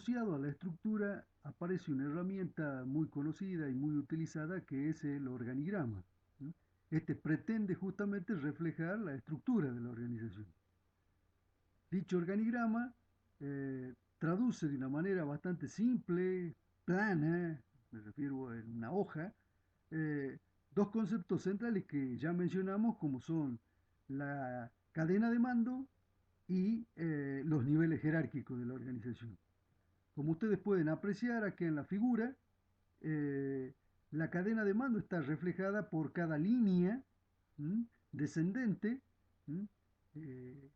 asociado a la estructura aparece una herramienta muy conocida y muy utilizada que es el organigrama. ¿No? Este pretende justamente reflejar la estructura de la organización. Dicho organigrama traduce de una manera bastante simple, plana, me refiero a una hoja, eh, dos conceptos centrales que ya mencionamos como son la cadena de mando y los niveles jerárquicos de la organización. Como ustedes pueden apreciar aquí en la figura, eh, la cadena de mando está reflejada por cada línea ¿m? Descendente ¿m? Eh,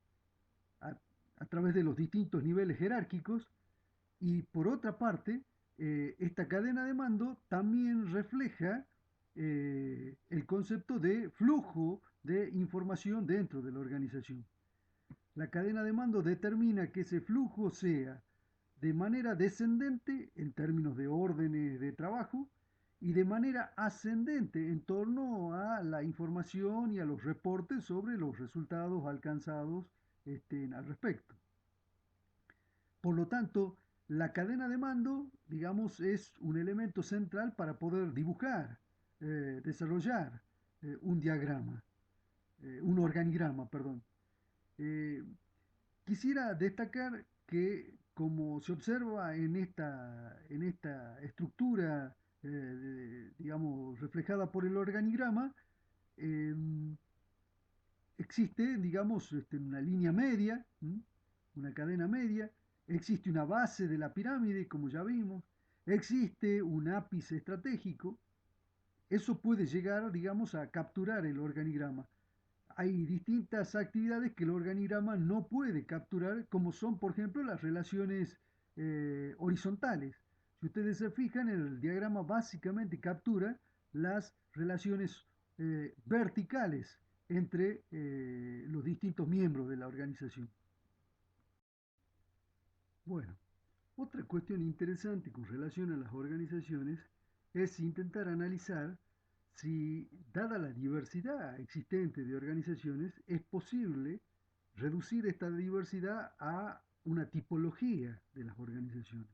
a, a, través de los distintos niveles jerárquicos y por otra parte, esta cadena de mando también refleja el concepto de flujo de información dentro de la organización. La cadena de mando determina que ese flujo sea de manera descendente en términos de órdenes de trabajo y de manera ascendente en torno a la información y a los reportes sobre los resultados alcanzados al respecto. Por lo tanto, la cadena de mando, digamos, es un elemento central para poder dibujar, desarrollar un diagrama, un organigrama, perdón. Eh, Quisiera destacar que, como se observa en esta estructura, digamos, reflejada por el organigrama, eh, existe, digamos, una línea media, una cadena media, existe una base de la pirámide, como ya vimos, existe un ápice estratégico, eso puede llegar, digamos, a capturar el organigrama. Hay distintas actividades que el organigrama no puede capturar, como son, por ejemplo, las relaciones horizontales. Si ustedes se fijan, el diagrama básicamente captura las relaciones verticales entre los distintos miembros de la organización. Bueno, otra cuestión interesante con relación a las organizaciones es intentar analizar si, dada la diversidad existente de organizaciones, es posible reducir esta diversidad a una tipología de las organizaciones.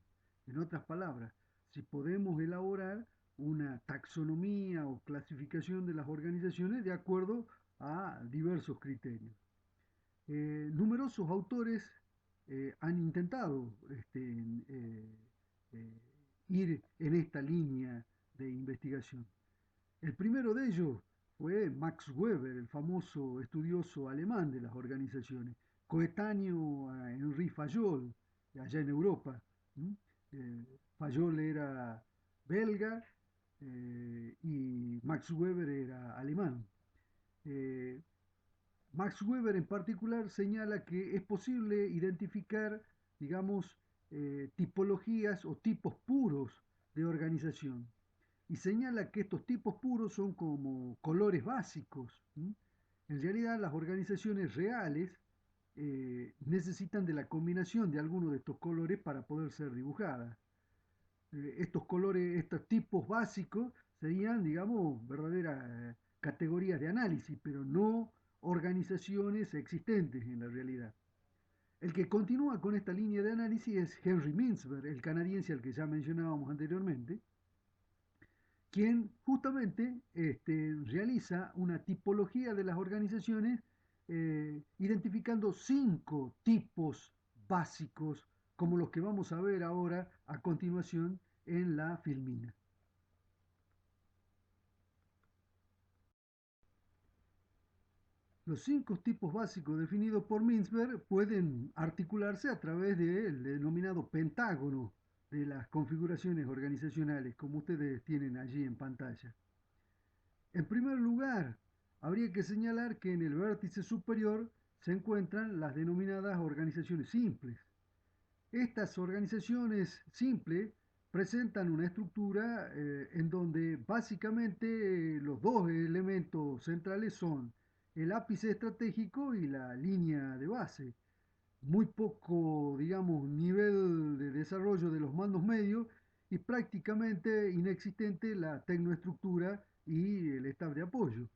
En otras palabras, si podemos elaborar una taxonomía o clasificación de las organizaciones de acuerdo a diversos criterios. Numerosos autores han intentado eh, ir en esta línea de investigación. El primero de ellos fue Max Weber, el famoso estudioso alemán de las organizaciones, coetáneo a Henri Fayol, allá en Europa. ¿Mm? Fayol era belga y Max Weber era alemán. Eh, Max Weber en particular señala que es posible identificar, digamos, tipologías o tipos puros de organización. Y señala que estos tipos puros son como colores básicos. ¿M? En realidad, las organizaciones reales necesitan de la combinación de algunos de estos colores para poder ser dibujadas. Estos colores, estos tipos básicos serían, digamos, verdaderas categorías de análisis, pero no organizaciones existentes en la realidad. El que continúa con esta línea de análisis es Henry Mintzberg, el canadiense al que ya mencionábamos anteriormente, quien justamente realiza una tipología de las organizaciones identificando 5 tipos básicos como los que vamos a ver ahora a continuación en la filmina. Los 5 tipos básicos definidos por Mintzberg pueden articularse a través del denominado pentágono de las configuraciones organizacionales, como ustedes tienen allí en pantalla. En primer lugar, habría que señalar que en el vértice superior se encuentran las denominadas organizaciones simples. Estas organizaciones simples presentan una estructura en donde básicamente los dos elementos centrales son el ápice estratégico y la línea de base. Muy poco, digamos, nivel de desarrollo de los mandos medios y prácticamente inexistente la tecnoestructura y el staff de apoyo.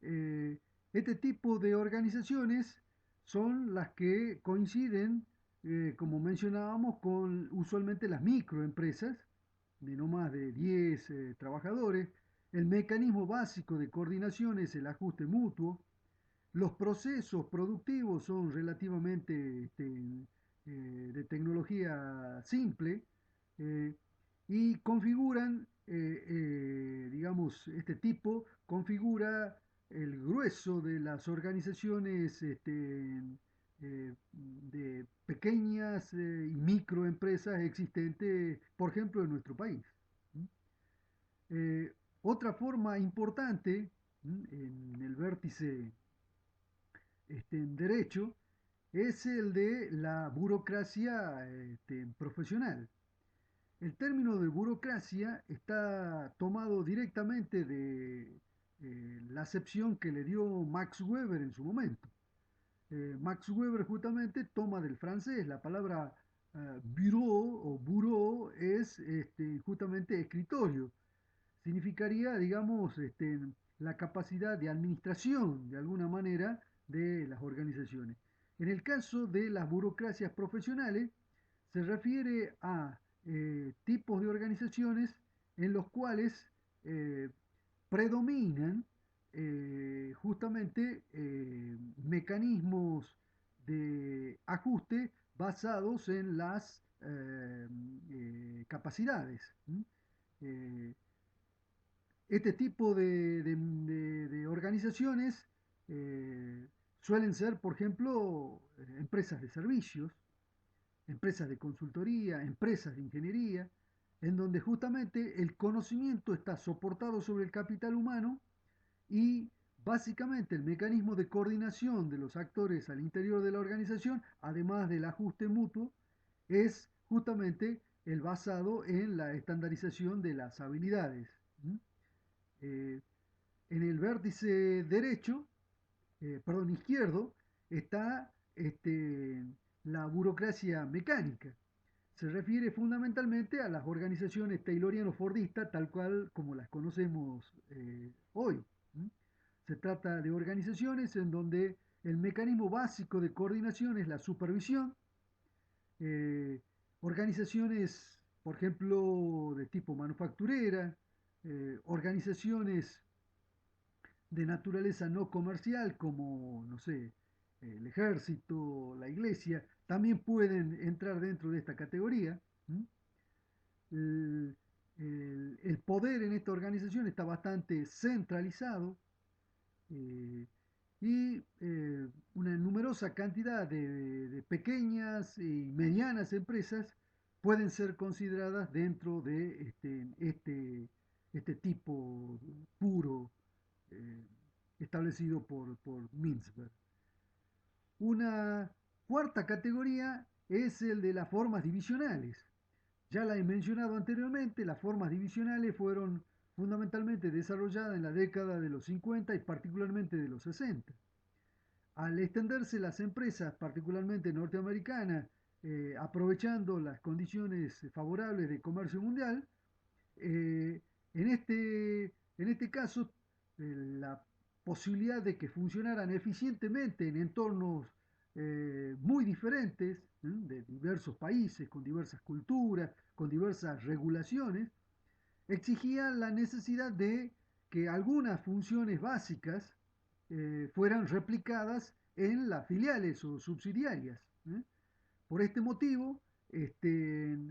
Este tipo de organizaciones son las que coinciden como mencionábamos, con usualmente las microempresas de no más de 10 trabajadores. El mecanismo básico de coordinación es el ajuste mutuo. Los procesos productivos son relativamente de tecnología simple, eh, y configuran, digamos, este tipo configura el grueso de las organizaciones de pequeñas y microempresas existentes, por ejemplo, en nuestro país. Eh, Otra forma importante en el vértice en derecho es el de la burocracia profesional. El término de burocracia está tomado directamente de la acepción que le dio Max Weber en su momento. Max Weber justamente toma del francés la palabra bureau o bureau es justamente escritorio. Significaría, digamos, la capacidad de administración, de alguna manera, de las organizaciones. En el caso de las burocracias profesionales, se refiere a tipos de organizaciones en los cuales eh, predominan justamente mecanismos de ajuste basados en las capacidades. Eh, este tipo de organizaciones eh, suelen ser, por ejemplo, empresas de servicios, empresas de consultoría, empresas de ingeniería, en donde justamente el conocimiento está soportado sobre el capital humano y básicamente el mecanismo de coordinación de los actores al interior de la organización, además del ajuste mutuo, es justamente el basado en la estandarización de las habilidades. Eh, en el vértice derecho, perdón, izquierdo, está la burocracia mecánica. Se refiere fundamentalmente a las organizaciones tayloriano-fordistas, tal cual como las conocemos hoy. Se trata de organizaciones en donde el mecanismo básico de coordinación es la supervisión. eh, Organizaciones, por ejemplo, de tipo manufacturera, organizaciones de naturaleza no comercial, como, no sé, el ejército, la iglesia, también pueden entrar dentro de esta categoría. El, el poder en esta organización está bastante centralizado, eh, y una numerosa cantidad de pequeñas y medianas empresas pueden ser consideradas dentro de este tipo puro eh, establecido por Mintzberg. Una cuarta categoría es el de las formas divisionales. Ya la he mencionado anteriormente, las formas divisionales fueron fundamentalmente desarrolladas en la década de los 50 y particularmente de los 60. Al extenderse las empresas, particularmente norteamericanas, aprovechando las condiciones favorables de comercio mundial, eh, en este caso, la posibilidad de que funcionaran eficientemente en entornos muy diferentes, de diversos países, con diversas culturas, con diversas regulaciones, exigía la necesidad de que algunas funciones básicas fueran replicadas en las filiales o subsidiarias. Por este motivo, eh,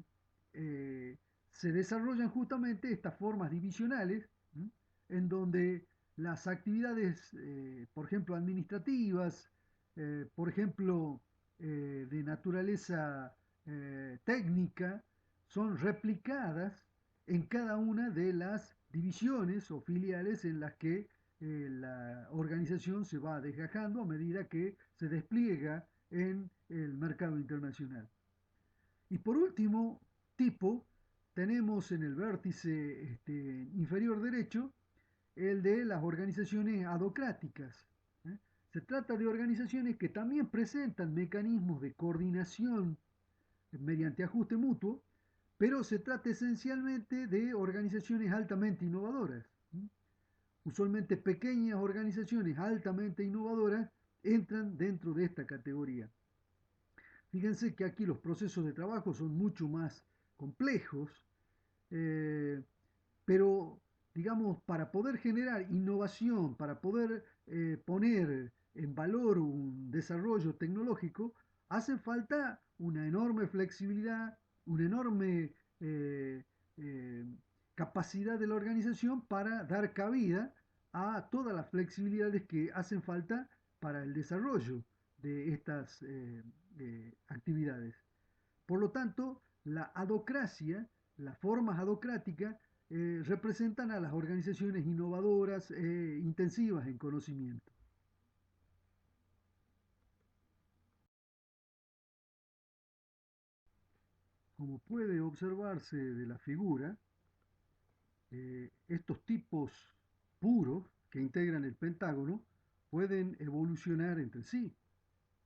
se desarrollan justamente estas formas divisionales, en donde las actividades, por ejemplo, administrativas, por ejemplo, de naturaleza técnica, son replicadas en cada una de las divisiones o filiales en las que la organización se va desgajando a medida que se despliega en el mercado internacional. Y por último tipo, tenemos en el vértice inferior derecho el de las organizaciones adocráticas. ¿eh? Se trata de organizaciones que también presentan mecanismos de coordinación mediante ajuste mutuo, pero se trata esencialmente de organizaciones altamente innovadoras. Usualmente pequeñas organizaciones altamente innovadoras entran dentro de esta categoría. Fíjense que aquí los procesos de trabajo son mucho más complejos, eh, pero digamos, para poder generar innovación, para poder poner en valor un desarrollo tecnológico, hace falta una enorme flexibilidad, una enorme eh, eh, capacidad de la organización para dar cabida a todas las flexibilidades que hacen falta para el desarrollo de estas actividades. Por lo tanto, la adocracia, las formas adocráticas, representan a las organizaciones innovadoras e intensivas en conocimiento. Como puede observarse de la figura, estos tipos puros que integran el pentágono pueden evolucionar entre sí.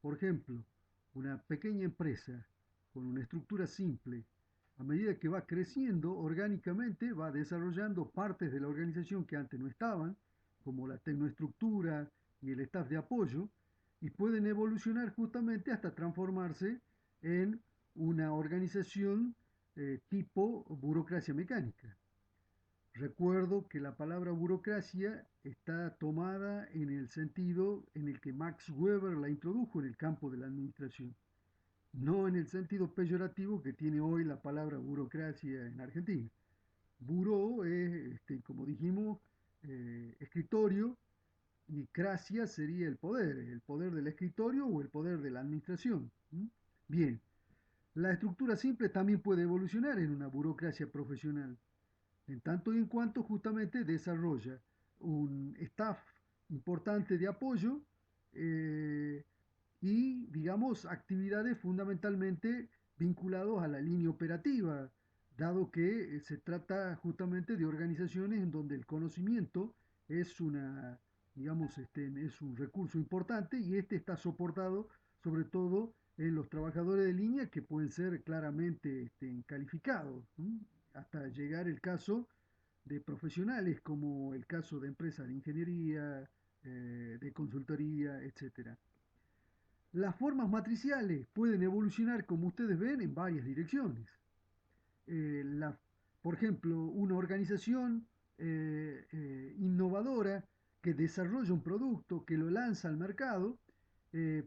Por ejemplo, una pequeña empresa con una estructura simple, a medida que va creciendo orgánicamente, va desarrollando partes de la organización que antes no estaban, como la tecnoestructura y el staff de apoyo, y pueden evolucionar justamente hasta transformarse en una organización tipo burocracia mecánica. Recuerdo que la palabra burocracia está tomada en el sentido en el que Max Weber la introdujo en el campo de la administración, no en el sentido peyorativo que tiene hoy la palabra burocracia en Argentina. Buró es, como dijimos, escritorio, y cracia sería el poder del escritorio o el poder de la administración. ¿Mm? Bien, la estructura simple también puede evolucionar en una burocracia profesional en tanto y en cuanto justamente desarrolla un staff importante de apoyo eh, y, digamos, actividades fundamentalmente vinculadas a la línea operativa, dado que se trata justamente de organizaciones en donde el conocimiento es una, digamos, es un recurso importante y este está soportado sobre todo en los trabajadores de línea que pueden ser claramente calificados, ¿m? Hasta llegar el caso de profesionales como el caso de empresas de ingeniería, de consultoría, etcétera. Las formas matriciales pueden evolucionar, como ustedes ven, en varias direcciones. Eh, la, por ejemplo, una organización innovadora que desarrolla un producto, que lo lanza al mercado,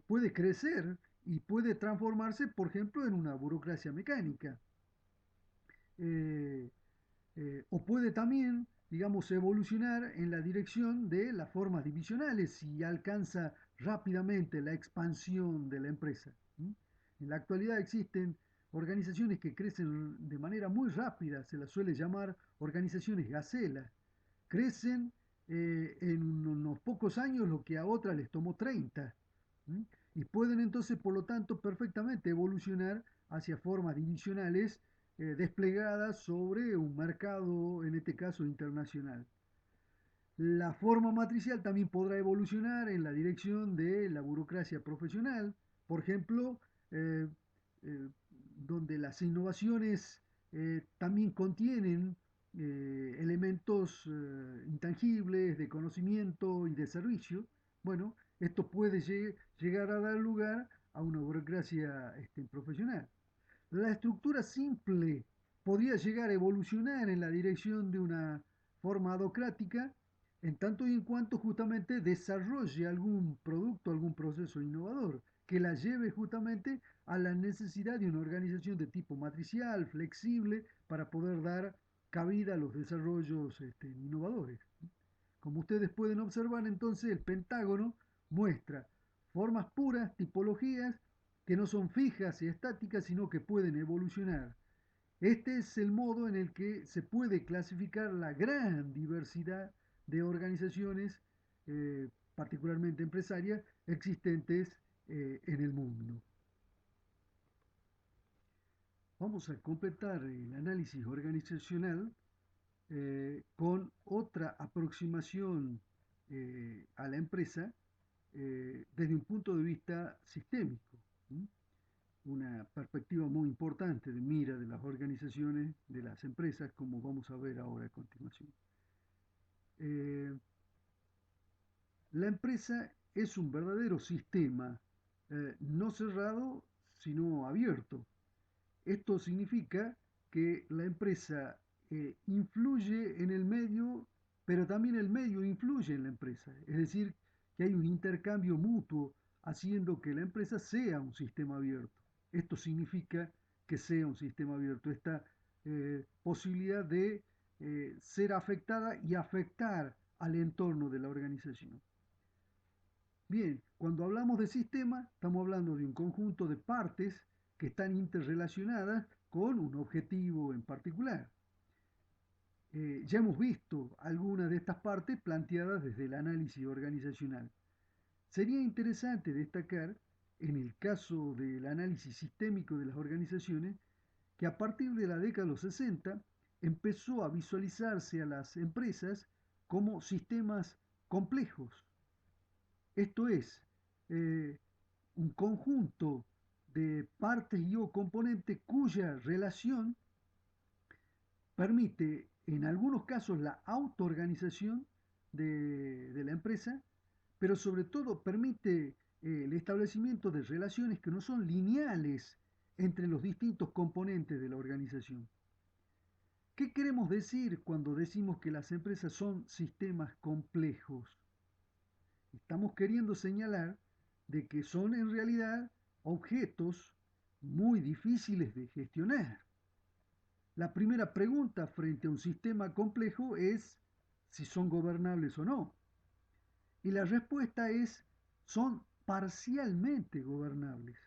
puede crecer y puede transformarse, por ejemplo, en una burocracia mecánica. Eh, o puede también, digamos, evolucionar en la dirección de las formas divisionales si alcanza rápidamente la expansión de la empresa. ¿Sí? En la actualidad existen organizaciones que crecen de manera muy rápida, se las suele llamar organizaciones gacela. Crecen en unos pocos años lo que a otras les tomó 30. ¿Sí? Y pueden entonces, por lo tanto, perfectamente evolucionar hacia formas divisionales desplegadas sobre un mercado, en este caso internacional. La forma matricial también podrá evolucionar en la dirección de la burocracia profesional, por ejemplo, eh, donde las innovaciones también contienen elementos intangibles de conocimiento y de servicio. Bueno, esto puede llegar a dar lugar a una burocracia profesional. La estructura simple podría llegar a evolucionar en la dirección de una forma adocrática en tanto y en cuanto justamente desarrolle algún producto, algún proceso innovador que la lleve justamente a la necesidad de una organización de tipo matricial, flexible, para poder dar cabida a los desarrollos innovadores. Como ustedes pueden observar, entonces el pentágono muestra formas puras, tipologías que no son fijas y estáticas, sino que pueden evolucionar. Este es el modo en el que se puede clasificar la gran diversidad de organizaciones, particularmente empresarias, existentes en el mundo. Vamos a completar el análisis organizacional con otra aproximación a la empresa desde un punto de vista sistémico. ¿Sí? Una perspectiva muy importante de mira de las organizaciones, de las empresas, como vamos a ver ahora a continuación. Eh, la empresa es un verdadero sistema no cerrado, sino abierto. Esto significa que la empresa influye en el medio, pero también el medio influye en la empresa. Es decir, que hay un intercambio mutuo haciendo que la empresa sea un sistema abierto. Esto significa que sea un sistema abierto, esta posibilidad de ser afectada y afectar al entorno de la organización. Bien, cuando hablamos de sistema, estamos hablando de un conjunto de partes que están interrelacionadas con un objetivo en particular. Ya hemos visto algunas de estas partes planteadas desde el análisis organizacional. Sería interesante destacar, en el caso del análisis sistémico de las organizaciones, que a partir de la década de los 60 empezó a visualizarse a las empresas como sistemas complejos. Esto es, eh, un conjunto de partes y o componentes cuya relación permite en algunos casos la autoorganización de la empresa, pero sobre todo permite el establecimiento de relaciones que no son lineales entre los distintos componentes de la organización. ¿Qué queremos decir cuando decimos que las empresas son sistemas complejos? Estamos queriendo señalar de que son en realidad objetos muy difíciles de gestionar. La primera pregunta frente a un sistema complejo es si son gobernables o no. Y la respuesta es son parcialmente gobernables.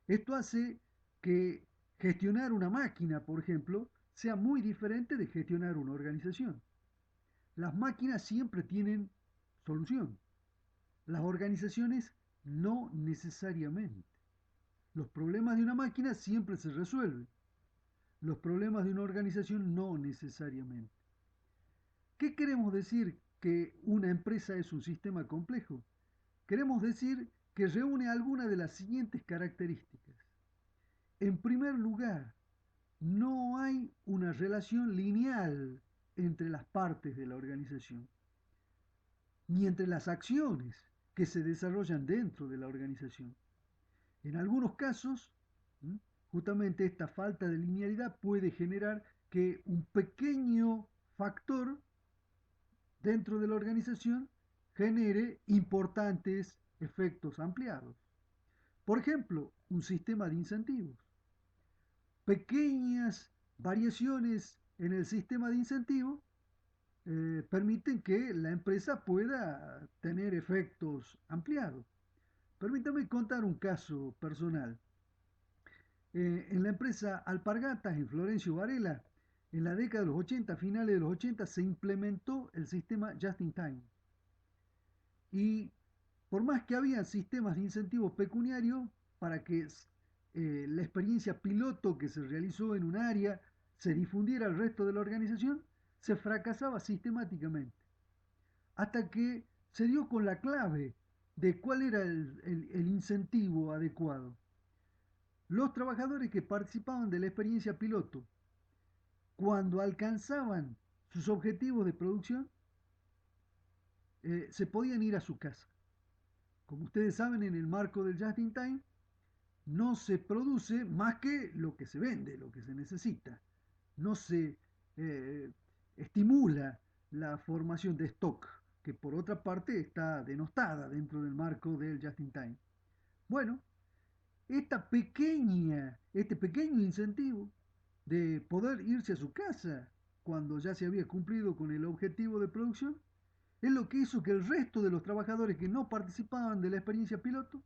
Esto hace que gestionar una máquina, por ejemplo, sea muy diferente de gestionar una organización. Las máquinas siempre tienen solución. Las organizaciones no necesariamente. Los problemas de una máquina siempre se resuelven. Los problemas de una organización no necesariamente. ¿Qué queremos decir que una empresa es un sistema complejo? Queremos decir que reúne algunas de las siguientes características. En primer lugar, no hay una relación lineal entre las partes de la organización, ni entre las acciones que se desarrollan dentro de la organización. En algunos casos, justamente esta falta de linealidad puede generar que un pequeño factor dentro de la organización genere importantes efectos ampliados. Por ejemplo, un sistema de incentivos. Pequeñas variaciones en el sistema de incentivos permiten que la empresa pueda tener efectos ampliados. Permítame contar un caso personal. En la empresa Alpargatas, en Florencio Varela, en la década de los 80, finales de los 80, se implementó el sistema Just in Time. Y por más que había sistemas de incentivos pecuniarios para que la experiencia piloto que se realizó en un área se difundiera al resto de la organización, se fracasaba sistemáticamente. Hasta que se dio con la clave de cuál era el incentivo adecuado. Los trabajadores que participaban de la experiencia piloto, cuando alcanzaban sus objetivos de producción, se podían ir a su casa. Como ustedes saben, en el marco del Just in Time no se produce más que lo que se vende, lo que se necesita. No se eh, estimula la formación de stock, que por otra parte está denostada dentro del marco del Just in Time. Bueno, este pequeño incentivo de poder irse a su casa cuando ya se había cumplido con el objetivo de producción, es lo que hizo que el resto de los trabajadores que no participaban de la experiencia piloto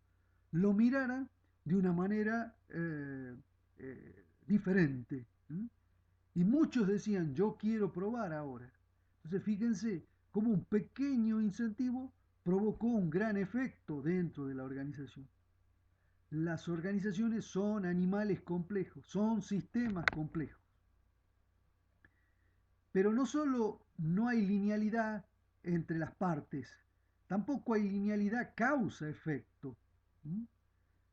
lo miraran de una manera diferente. Y muchos decían, yo quiero probar ahora. Entonces fíjense cómo un pequeño incentivo provocó un gran efecto dentro de la organización. Las organizaciones son animales complejos, son sistemas complejos. Pero no solo no hay linealidad entre las partes, tampoco hay linealidad causa-efecto.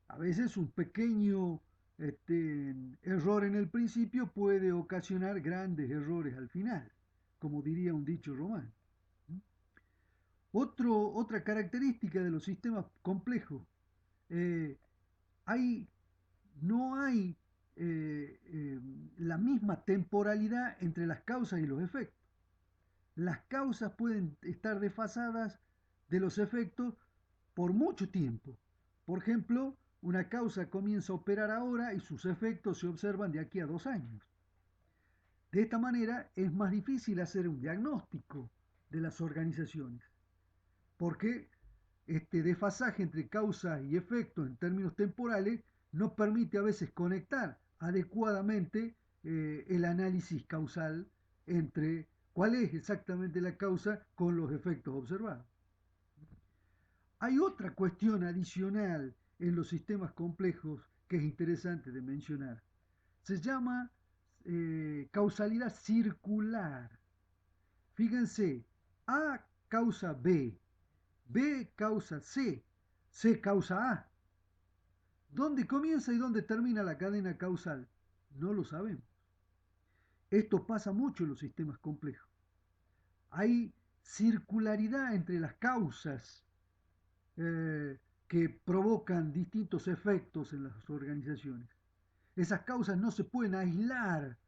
A veces un pequeño error en el principio puede ocasionar grandes errores al final, como diría un dicho romano. Otra característica de los sistemas complejos, eh, hay, no hay la misma temporalidad entre las causas y los efectos. Las causas pueden estar desfasadas de los efectos por mucho tiempo. Por ejemplo, una causa comienza a operar ahora y sus efectos se observan de aquí a 2 años. De esta manera es más difícil hacer un diagnóstico de las organizaciones, porque este desfasaje entre causa y efecto en términos temporales no permite a veces conectar adecuadamente el análisis causal entre cuál es exactamente la causa con los efectos observados. Hay otra cuestión adicional en los sistemas complejos que es interesante de mencionar. Se llama causalidad circular. Fíjense, A causa B, B causa C, C causa A. ¿Dónde comienza y dónde termina la cadena causal? No lo sabemos. Esto pasa mucho en los sistemas complejos. Hay circularidad entre las causas que provocan distintos efectos en las organizaciones. Esas causas no se pueden aislar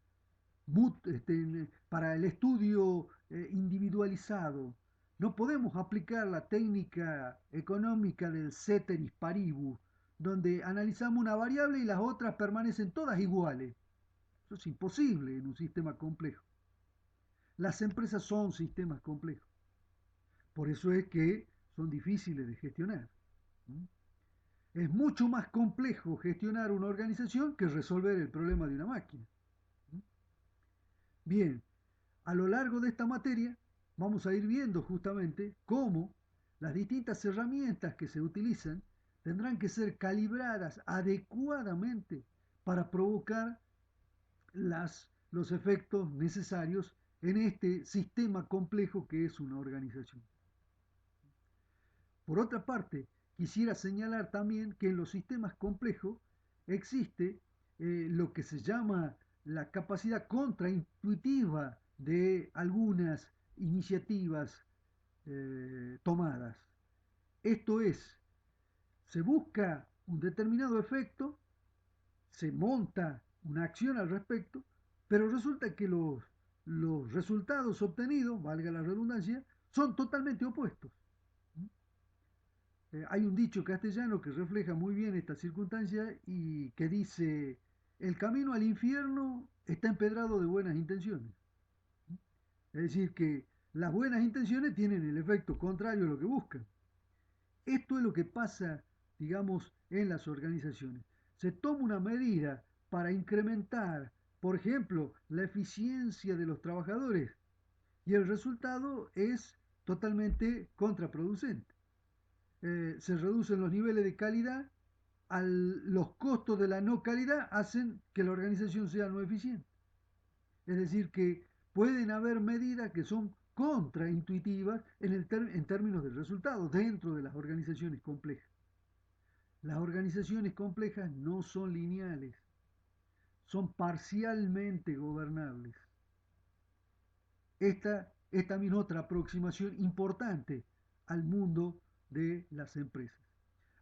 para el estudio individualizado. No podemos aplicar la técnica económica del ceteris paribus, donde analizamos una variable y las otras permanecen todas iguales. Eso es imposible en un sistema complejo. Las empresas son sistemas complejos. Por eso es que son difíciles de gestionar. Es mucho más complejo gestionar una organización que resolver el problema de una máquina. Bien, a lo largo de esta materia vamos a ir viendo justamente cómo las distintas herramientas que se utilizan tendrán que ser calibradas adecuadamente para provocar los efectos necesarios en este sistema complejo que es una organización. Por otra parte, quisiera señalar también que en los sistemas complejos existe lo que se llama la capacidad contraintuitiva de algunas iniciativas tomadas. Esto es, se busca un determinado efecto, se monta una acción al respecto, pero resulta que los resultados obtenidos, valga la redundancia, son totalmente opuestos. Hay un dicho castellano que refleja muy bien esta circunstancia y que dice, el camino al infierno está empedrado de buenas intenciones. Es decir, que las buenas intenciones tienen el efecto contrario a lo que buscan. Esto es lo que pasa, digamos, en las organizaciones. Se toma una medida para incrementar, por ejemplo, la eficiencia de los trabajadores y el resultado es totalmente contraproducente. Se reducen los niveles de calidad, los costos de la no calidad hacen que la organización sea no eficiente. Es decir, que pueden haber medidas que son contraintuitivas en términos de resultados dentro de las organizaciones complejas. Las organizaciones complejas no son lineales, son parcialmente gobernables. Esta es también otra aproximación importante al mundo de las empresas.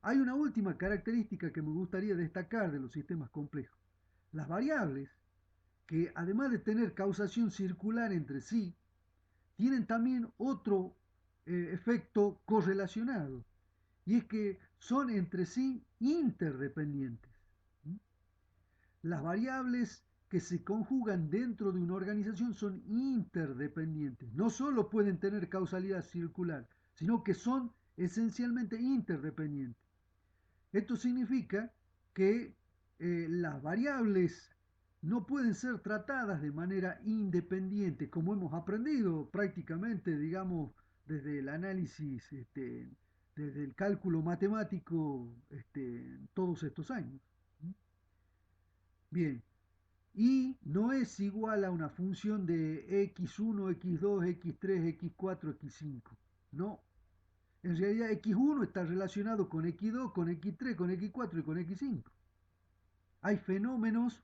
Hay una última característica que me gustaría destacar de los sistemas complejos. Las variables, que además de tener causación circular entre sí, tienen también otro efecto correlacionado, y es que son entre sí interdependientes. Las variables que se conjugan dentro de una organización son interdependientes. No solo pueden tener causalidad circular, sino que son esencialmente interdependientes. Esto significa que las variables no pueden ser tratadas de manera independiente, como hemos aprendido prácticamente, digamos, desde el análisis, desde el cálculo matemático, todos estos años. Bien, y no es igual a una función de x1, x2, x3, x4, x5. No, en realidad x1 está relacionado con x2, con x3, con x4 y con x5. Hay fenómenos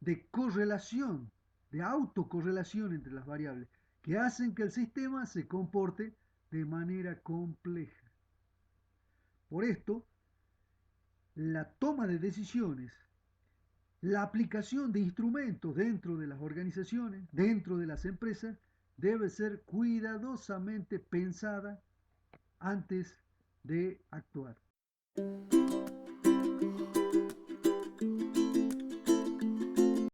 de correlación, de autocorrelación entre las variables, que hacen que el sistema se comporte de manera compleja. Por esto, la toma de decisiones, la aplicación de instrumentos dentro de las organizaciones, dentro de las empresas, debe ser cuidadosamente pensada antes de actuar.